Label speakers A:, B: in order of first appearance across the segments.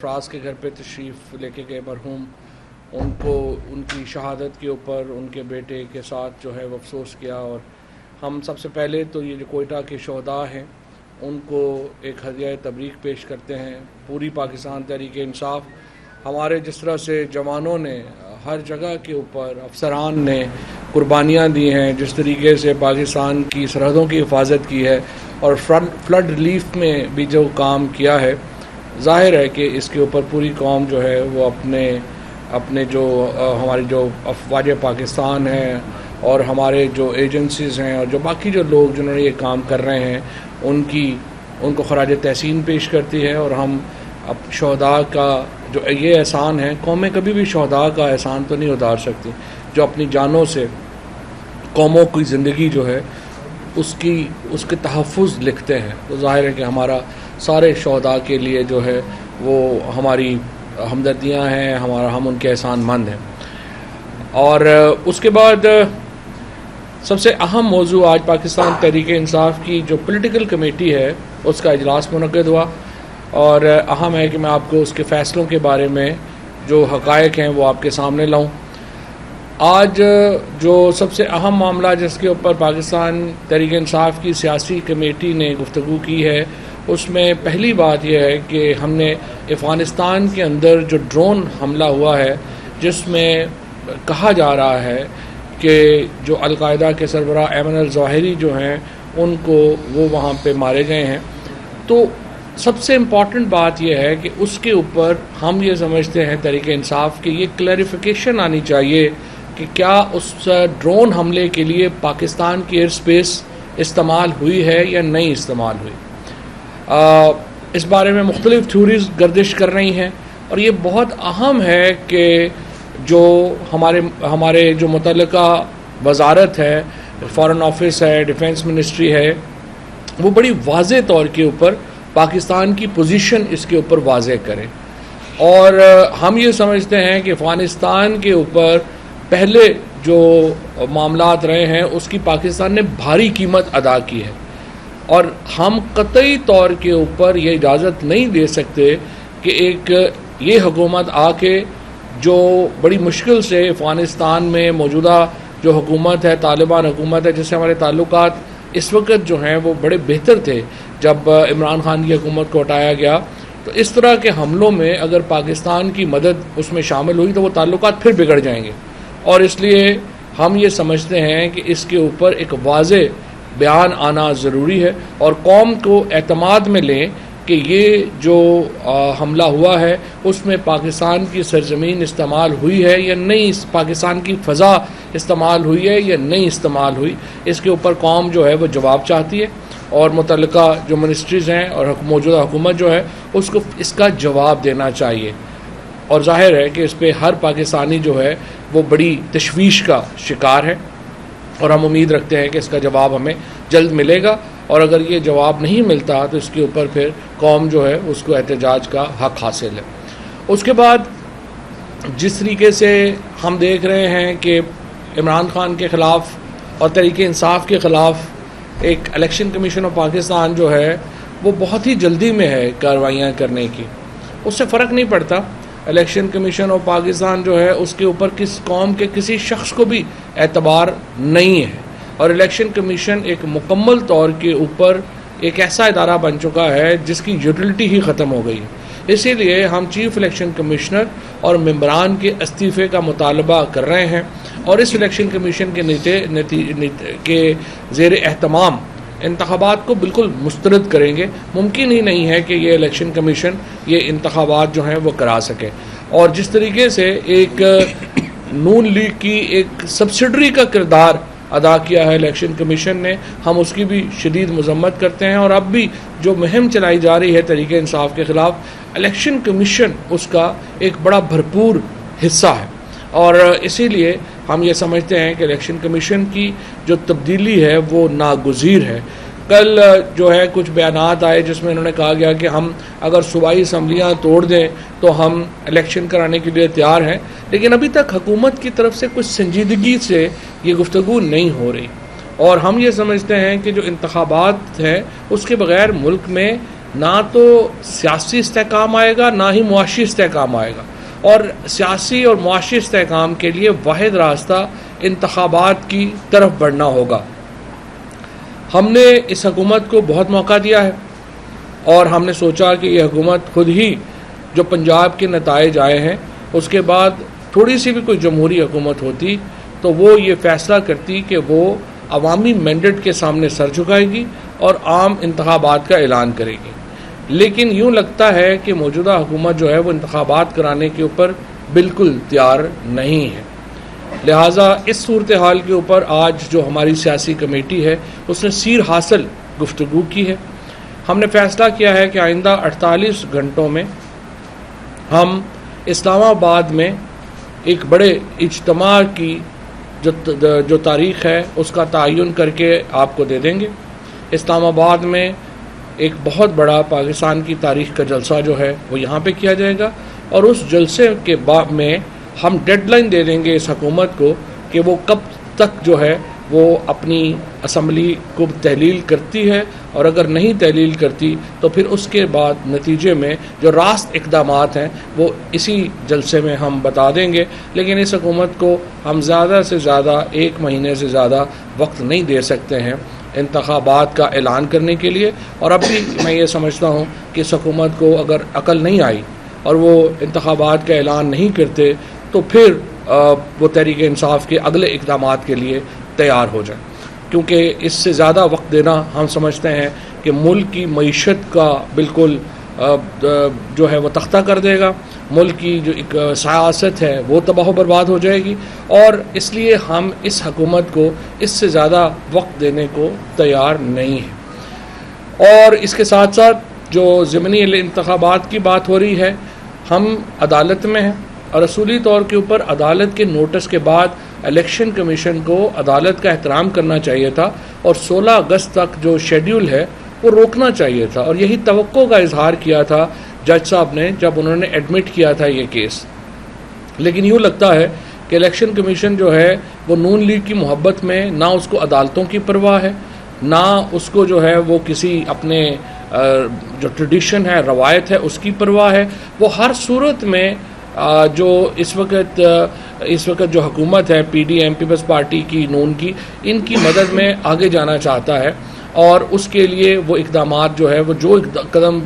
A: افراز کے گھر پہ تشریف لے کے گئے مرحوم، ان کو ان کی شہادت کے اوپر ان کے بیٹے کے ساتھ جو ہے وہ افسوس کیا، اور ہم سب سے پہلے تو یہ جو کوئٹہ کے شہداء ہیں ان کو ایک ہدیہ تبریک پیش کرتے ہیں۔ پوری پاکستان تحریک انصاف، ہمارے جس طرح سے جوانوں نے ہر جگہ کے اوپر، افسران نے قربانیاں دی ہیں، جس طریقے سے پاکستان کی سرحدوں کی حفاظت کی ہے اور فلڈ ریلیف میں بھی جو کام کیا ہے، ظاہر ہے کہ اس کے اوپر پوری قوم جو ہے وہ اپنے جو ہماری جو افواج پاکستان ہیں اور ہمارے جو ایجنسیز ہیں اور جو باقی جو لوگ جنہوں نے یہ کام کر رہے ہیں ان کو خراج تحسین پیش کرتی ہے۔ اور ہم شہداء کا جو یہ احسان ہے، قومیں کبھی بھی شہداء کا احسان تو نہیں اتار سکتی، جو اپنی جانوں سے قوموں کی زندگی جو ہے اس کے تحفظ لکھتے ہیں، تو ظاہر ہے کہ ہمارا سارے شہداء کے لیے جو ہے وہ ہماری ہمدردیاں ہیں، ہم ان کے احسان مند ہیں۔ اور اس کے بعد سب سے اہم موضوع آج پاکستان تحریک انصاف کی جو پولیٹیکل کمیٹی ہے اس کا اجلاس منعقد ہوا، اور اہم ہے کہ میں آپ کو اس کے فیصلوں کے بارے میں جو حقائق ہیں وہ آپ کے سامنے لاؤں۔ آج جو سب سے اہم معاملہ جس کے اوپر پاکستان تحریک انصاف کی سیاسی کمیٹی نے گفتگو کی ہے، اس میں پہلی بات یہ ہے کہ ہم نے افغانستان کے اندر جو ڈرون حملہ ہوا ہے، جس میں کہا جا رہا ہے کہ جو القاعدہ کے سربراہ ایمن الظواہری جو ہیں ان کو وہ وہاں پہ مارے گئے ہیں، تو سب سے امپورٹنٹ بات یہ ہے کہ اس کے اوپر ہم یہ سمجھتے ہیں تحریک انصاف کہ یہ کلیریفیکیشن آنی چاہیے کہ کیا اس ڈرون حملے کے لیے پاکستان کی ایئر اسپیس استعمال ہوئی ہے یا نہیں استعمال ہوئی۔ اس بارے میں مختلف تھیوریز گردش کر رہی ہیں، اور یہ بہت اہم ہے کہ جو ہمارے جو متعلقہ وزارت ہے، فارن آفس ہے، ڈیفنس منسٹری ہے، وہ بڑی واضح طور کے اوپر پاکستان کی پوزیشن اس کے اوپر واضح کرے۔ اور ہم یہ سمجھتے ہیں کہ افغانستان کے اوپر پہلے جو معاملات رہے ہیں اس کی پاکستان نے بھاری قیمت ادا کی ہے، اور ہم قطعی طور کے اوپر یہ اجازت نہیں دے سکتے کہ ایک یہ حکومت آ کے جو بڑی مشکل سے افغانستان میں موجودہ جو حکومت ہے، طالبان حکومت ہے، جس سے ہمارے تعلقات اس وقت جو ہیں وہ بڑے بہتر تھے جب عمران خان کی حکومت کو ہٹایا گیا، تو اس طرح کے حملوں میں اگر پاکستان کی مدد اس میں شامل ہوئی تو وہ تعلقات پھر بگڑ جائیں گے۔ اور اس لیے ہم یہ سمجھتے ہیں کہ اس کے اوپر ایک واضح بیان آنا ضروری ہے، اور قوم کو اعتماد میں لیں کہ یہ جو حملہ ہوا ہے اس میں پاکستان کی سرزمین استعمال ہوئی ہے یا نہیں، پاکستان کی فضا استعمال ہوئی ہے یا نہیں استعمال ہوئی، اس کے اوپر قوم جو ہے وہ جواب چاہتی ہے، اور متعلقہ جو منسٹریز ہیں اور موجودہ حکومت جو ہے اس کو اس کا جواب دینا چاہیے۔ اور ظاہر ہے کہ اس پہ ہر پاکستانی جو ہے وہ بڑی تشویش کا شکار ہے، اور ہم امید رکھتے ہیں کہ اس کا جواب ہمیں جلد ملے گا، اور اگر یہ جواب نہیں ملتا تو اس کے اوپر پھر قوم جو ہے اس کو احتجاج کا حق حاصل ہے۔ اس کے بعد جس طریقے سے ہم دیکھ رہے ہیں کہ عمران خان کے خلاف اور تحریک انصاف کے خلاف ایک الیکشن کمیشن آف پاکستان جو ہے وہ بہت ہی جلدی میں ہے کارروائیاں کرنے کی، اس سے فرق نہیں پڑتا۔ الیکشن کمیشن آف پاکستان جو ہے اس کے اوپر کس قوم کے کسی شخص کو بھی اعتبار نہیں ہے، اور الیکشن کمیشن ایک مکمل طور کے اوپر ایک ایسا ادارہ بن چکا ہے جس کی یوٹیلٹی ہی ختم ہو گئی ہے۔ اسی لیے ہم چیف الیکشن کمشنر اور ممبران کے استعفے کا مطالبہ کر رہے ہیں، اور اس الیکشن کمیشن کے زیر اہتمام انتخابات کو بالکل مسترد کریں گے۔ ممکن ہی نہیں ہے کہ یہ الیکشن کمیشن یہ انتخابات جو ہیں وہ کرا سکے، اور جس طریقے سے ایک نون لیگ کی ایک سبسڈری کا کردار ادا کیا ہے الیکشن کمیشن نے، ہم اس کی بھی شدید مذمت کرتے ہیں، اور اب بھی جو مہم چلائی جا رہی ہے تحریک انصاف کے خلاف، الیکشن کمیشن اس کا ایک بڑا بھرپور حصہ ہے، اور اسی لیے ہم یہ سمجھتے ہیں کہ الیکشن کمیشن کی جو تبدیلی ہے وہ ناگزیر ہے۔ کل جو ہے کچھ بیانات آئے جس میں انہوں نے کہا گیا کہ ہم اگر صوبائی اسمبلیاں توڑ دیں تو ہم الیکشن کرانے کے لیے تیار ہیں، لیکن ابھی تک حکومت کی طرف سے کچھ سنجیدگی سے یہ گفتگو نہیں ہو رہی، اور ہم یہ سمجھتے ہیں کہ جو انتخابات ہیں اس کے بغیر ملک میں نہ تو سیاسی استحکام آئے گا نہ ہی معاشی استحکام آئے گا، اور سیاسی اور معاشی استحکام کے لیے واحد راستہ انتخابات کی طرف بڑھنا ہوگا۔ ہم نے اس حکومت کو بہت موقع دیا ہے اور ہم نے سوچا کہ یہ حکومت خود ہی جو پنجاب کے نتائج آئے ہیں اس کے بعد تھوڑی سی بھی کوئی جمہوری حکومت ہوتی تو وہ یہ فیصلہ کرتی کہ وہ عوامی مینڈیٹ کے سامنے سر جھکائے گی اور عام انتخابات کا اعلان کرے گی، لیکن یوں لگتا ہے کہ موجودہ حکومت جو ہے وہ انتخابات کرانے کے اوپر بالکل تیار نہیں ہے۔ لہٰذا اس صورتحال کے اوپر آج جو ہماری سیاسی کمیٹی ہے اس نے سیر حاصل گفتگو کی ہے۔ ہم نے فیصلہ کیا ہے کہ آئندہ 48 گھنٹوں میں ہم اسلام آباد میں ایک بڑے اجتماع کی جو تاریخ ہے اس کا تعین کر کے آپ کو دے دیں گے۔ اسلام آباد میں ایک بہت بڑا پاکستان کی تاریخ کا جلسہ جو ہے وہ یہاں پہ کیا جائے گا، اور اس جلسے کے بعد میں ہم ڈیڈ لائن دے دیں گے اس حکومت کو کہ وہ کب تک جو ہے وہ اپنی اسمبلی کو تحلیل کرتی ہے، اور اگر نہیں تحلیل کرتی تو پھر اس کے بعد نتیجے میں جو راست اقدامات ہیں وہ اسی جلسے میں ہم بتا دیں گے۔ لیکن اس حکومت کو ہم زیادہ سے زیادہ 1 مہینے سے زیادہ وقت نہیں دے سکتے ہیں انتخابات کا اعلان کرنے کے لیے، اور اب بھی میں یہ سمجھتا ہوں کہ اس حکومت کو اگر عقل نہیں آئی اور وہ انتخابات کا اعلان نہیں کرتے تو پھر وہ تحریک انصاف کے اگلے اقدامات کے لیے تیار ہو جائیں، کیونکہ اس سے زیادہ وقت دینا ہم سمجھتے ہیں کہ ملک کی معیشت کا بالکل جو ہے وہ تختہ کر دے گا، ملک کی جو ایک سیاست ہے وہ تباہ و برباد ہو جائے گی، اور اس لیے ہم اس حکومت کو اس سے زیادہ وقت دینے کو تیار نہیں ہیں۔ اور اس کے ساتھ ساتھ جو ضمنی انتخابات کی بات ہو رہی ہے، ہم عدالت میں ہیں اور اصولی طور کے اوپر عدالت کے نوٹس کے بعد الیکشن کمیشن کو عدالت کا احترام کرنا چاہیے تھا، اور 16 اگست تک جو شیڈیول ہے وہ روکنا چاہیے تھا، اور یہی توقع کا اظہار کیا تھا جج صاحب نے جب انہوں نے ایڈمٹ کیا تھا یہ کیس۔ لیکن یوں لگتا ہے کہ الیکشن کمیشن جو ہے وہ نون لیگ کی محبت میں نہ اس کو عدالتوں کی پرواہ ہے، نہ اس کو جو ہے وہ کسی اپنے جو ٹریڈیشن ہے، روایت ہے، اس کی پرواہ ہے۔ وہ ہر صورت میں جو اس وقت جو حکومت ہے P D M Peoples Party کی، نون کی، ان کی مدد میں آگے جانا چاہتا ہے، اور اس کے لیے وہ اقدامات جو ہے وہ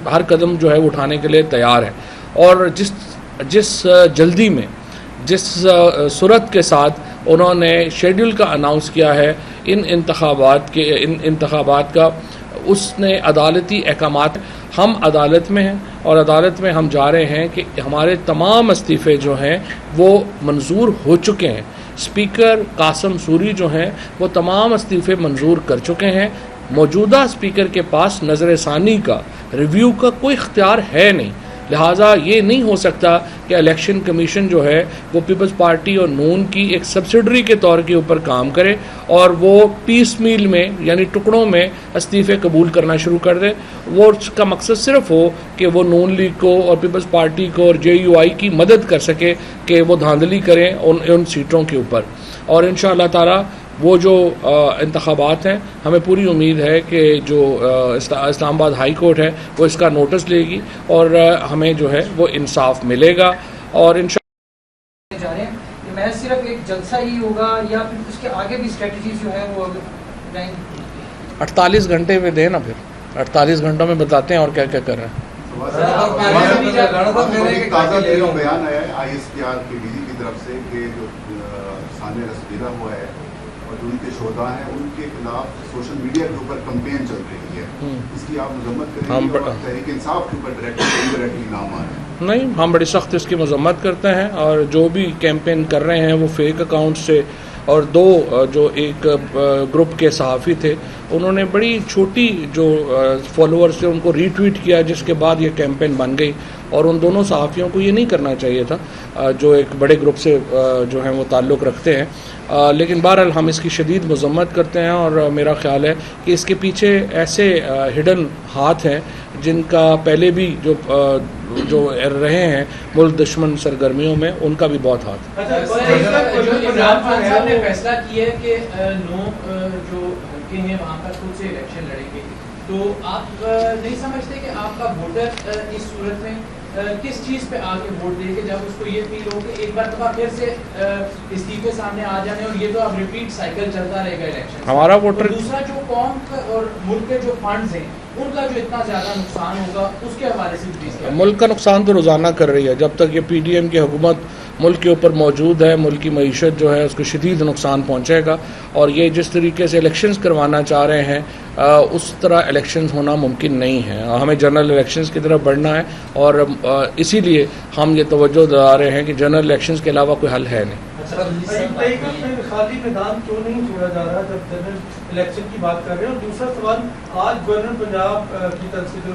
A: ہر قدم جو ہے اٹھانے کے لیے تیار ہے۔ اور جس جلدی میں، جس صورت کے ساتھ انہوں نے شیڈیول کا اناؤنس کیا ہے ان انتخابات کا، اس نے عدالتی احکامات، ہم عدالت میں ہیں اور عدالت میں ہم جا رہے ہیں کہ ہمارے تمام استعفے جو ہیں وہ منظور ہو چکے ہیں۔ اسپیکر قاسم سوری جو ہیں وہ تمام استعفے منظور کر چکے ہیں۔ موجودہ اسپیکر کے پاس نظر ثانی کا، ریویو کا کوئی اختیار ہے نہیں، لہٰذا یہ نہیں ہو سکتا کہ الیکشن کمیشن جو ہے وہ پیپلز پارٹی اور نون کی ایک سبسڈری کے طور کے اوپر کام کرے اور وہ پیس میل میں یعنی ٹکڑوں میں استعفے قبول کرنا شروع کر دے۔ وہ اس کا مقصد صرف ہو کہ وہ نون لیگ کو اور پیپلز پارٹی کو اور جے یو آئی کی مدد کر سکے کہ وہ دھاندلی کریں ان سیٹوں کے اوپر۔ اور انشاءاللہ تعالی وہ جو انتخابات ہیں، ہمیں پوری امید ہے کہ جو اسلام آباد ہائی کورٹ ہے وہ اس کا نوٹس لے گی اور ہمیں جو ہے وہ انصاف ملے گا۔ اور انشاءاللہ
B: جا رہے ہیں کہ محض صرف ایک جلسہ ہی ہوگا یا پھر اس کے آگے بھی اسٹریٹجیز جو ہے وہ جائیں گی؟
A: 48 گھنٹے میں دیں نا، پھر 48 گھنٹوں میں بتاتے ہیں اور کیا کیا کر رہے ہیں۔
C: بیان آیا ہے آئی ایس پی آر کے ڈی جی کی طرف سے کہ جو سامنے رسیدہ ہوا ہے اور جو ان کے شہداء ہیں ان کے خلاف سوشل میڈیا کے اوپر کمپین چل رہی ہے، اس کی آپ مذمت کریں گے؟ اور تحریک انصاف کے اوپر ڈائریکٹلی نام آ رہے ہیں۔
A: نہیں، ہم بڑی سخت اس کی مذمت کرتے ہیں، اور جو بھی کیمپین کر رہے ہیں وہ فیک اکاؤنٹ سے، اور جو ایک گروپ کے صحافی تھے انہوں نے بڑی چھوٹی جو فالوورز تھے ان کو ری ٹویٹ کیا، جس کے بعد یہ کیمپین بن گئی، اور ان دونوں صحافیوں کو یہ نہیں کرنا چاہیے تھا جو ایک بڑے گروپ سے جو ہیں وہ تعلق رکھتے ہیں۔ لیکن بہرحال ہم اس کی شدید مذمت کرتے ہیں، اور میرا خیال ہے کہ اس کے پیچھے ایسے ہڈن ہاتھ ہیں جن کا پہلے بھی جو رہے ہیں ملک دشمن سرگرمیوں میں، ان کا بھی بہت ہاتھ۔
D: جو عمران خان صاحب نے فیصلہ کیا ہے کہ 9 جو حلقے ہیں وہاں پر خود سے الیکشن لڑیں گے،
E: تو آپ نہیں سمجھتے کہ آپ کا ووٹر اس صورت میں کس چیز پہ آ کے ووٹ دے کہ جب اس کو یہ فیل ہو کہ ایک مرتبہ پھر سے استعفے سامنے آ جانے اور یہ تو اب ریپیٹ سائیکل چلتا رہے گا الیکشن
A: ہمارا ووٹر
E: دوسرا جو قوم اور ملک کے جو فنڈز ہیں ان کا جو اتنا زیادہ نقصان ہوگا اس کے حوالے سے پلیز
A: ملک کا نقصان تو روزانہ کر رہی ہے. جب تک یہ پی ڈی ایم کی حکومت ملک کے اوپر موجود ہے ملک کی معیشت جو ہے اس کو شدید نقصان پہنچے گا. اور یہ جس طریقے سے الیکشنز کروانا چاہ رہے ہیں اس طرح الیکشنز ہونا ممکن نہیں ہے. ہمیں جنرل الیکشنز کی طرف بڑھنا ہے اور اسی لیے ہم یہ توجہ دلا رہے ہیں کہ جنرل الیکشنز کے علاوہ کوئی حل ہے نہیں.
D: خالی میدان کیوں نہیں چھوڑا جا رہا جب جنرل الیکشن کی بات کر رہے ہیں؟ اور دوسرا سوال، آج گورنر پنجاب کی طرف سے جو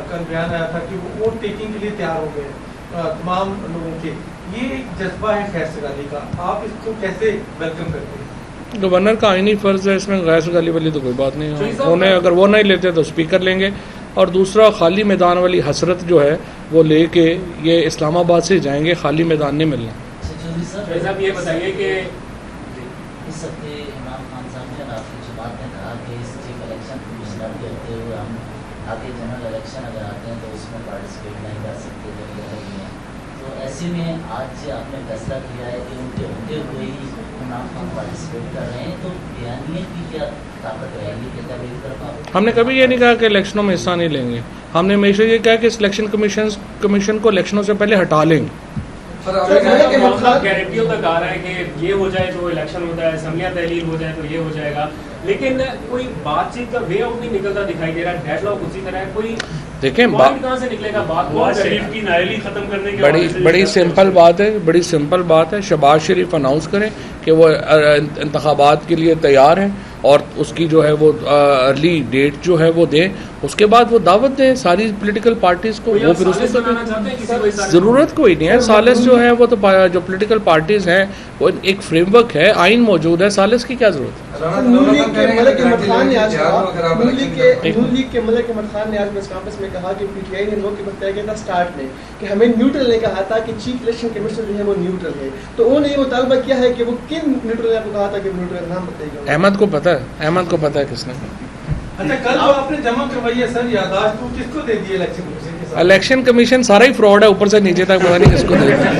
D: کل بیان آیا تھا کہ وہ ووٹ ٹیکنگ کے لیے تیار ہو گئے تمام لوگوں کے، یہ ایک جذبہ ہے خیر سگالی کا، آپ اس کو کیسے ویلکم کرتے ہیں؟
A: گورنر کا آئینی فرض ہے، اس میں غیر سگالی والی تو کوئی بات نہیں ہے. انہیں اگر وہ نہیں لیتے تو اسپیکر لیں گے. اور دوسرا خالی میدان والی حسرت جو ہے وہ لے کے یہ اسلام آباد سے جائیں گے، خالی میدان نہیں ملنا.
F: صاحب یہ بتائیے کہ اس ہفتے عمران خان صاحب نے آپ کی بات نے کہا کہ اس چیف الیکشن کمشنر کے ہوتے ہوئے ہم آگے جنرل الیکشن اگر آتے ہیں تو اس میں پارٹیسپیٹ نہیں کر سکتے جب یہ نہیں ہے. تو ایسے میں آج آپ نے فیصلہ کیا ہے کہ ان کے ہوتے ہوئے ہی عمران خان پارٹیسپیٹ کر رہے ہیں، تو بیانیے کی کیا طاقت رہے گی کہ کبھی طرف؟
A: ہم نے کبھی یہ نہیں کہا کہ الیکشنوں میں حصہ نہیں لیں گے. ہم نے ہمیشہ یہ کہا کہ اس الیکشن کمیشن کو الیکشنوں سے پہلے ہٹا لیں گے.
G: گارنٹیوں تک آ رہا ہے کہ یہ ہو جائے تو الیکشن ہوتا ہے، اسمبلیاں تحلیل ہو جائے تو یہ ہو جائے گا، لیکن کوئی بات چیت کا وے آؤٹ نہیں نکلتا دکھائی دے رہا ہے. ڈیڈ لاک اسی طرح ہے، کوئی
A: دیکھیں
G: کہاں سے نکلے گا؟ بات شریف کی نااہلی ختم کرنے کے
A: بڑی سمپل بات ہے. شہباز شریف اناؤنس کریں کہ وہ انتخابات کے لیے تیار ہیں اور اس کی جو ہے وہ ارلی ڈیٹ جو ہے وہ دیں، اس کے بعد وہ دعوت دیں ساری پولیٹیکل پارٹیز کو. وہ پھر اس کو ضرورت کوئی نہیں ہے. سالس جو ہے وہ تو جو پولیٹیکل پارٹیز ہیں وہ ایک فریم ورک ہے، آئین موجود ہے، سالس کی کیا ضرورت ہے؟
H: نون لیگ کے ملک احمد خان نے آج پریس کانفرنس میں کہا کہ پی ٹی آئی نے لوگ کے بتایا گیا تھا اسٹارٹ میں کہ ہمیں نیوٹرل نے کہا تھا کہ چیف الیکشن کمیشنر جو ہے وہ نیوٹرل ہے. تو انہوں نے یہ مطالبہ کیا ہے کہ وہ کن نیوٹرل نے کہا تھا کہ نیوٹرل نام بتائیے گا.
A: احمد کو پتہ ہے کس نے.
D: اچھا کل جو آپ نے جمع کروائی ہے سر یادداشت، تو کس کو دے دی الیکشن کمیشن کے ساتھ؟
A: الیکشن کمیشن سارا ہی فراڈ ہے، اوپر سے نیچے تک پتہ نہیں کس کو دے دیا.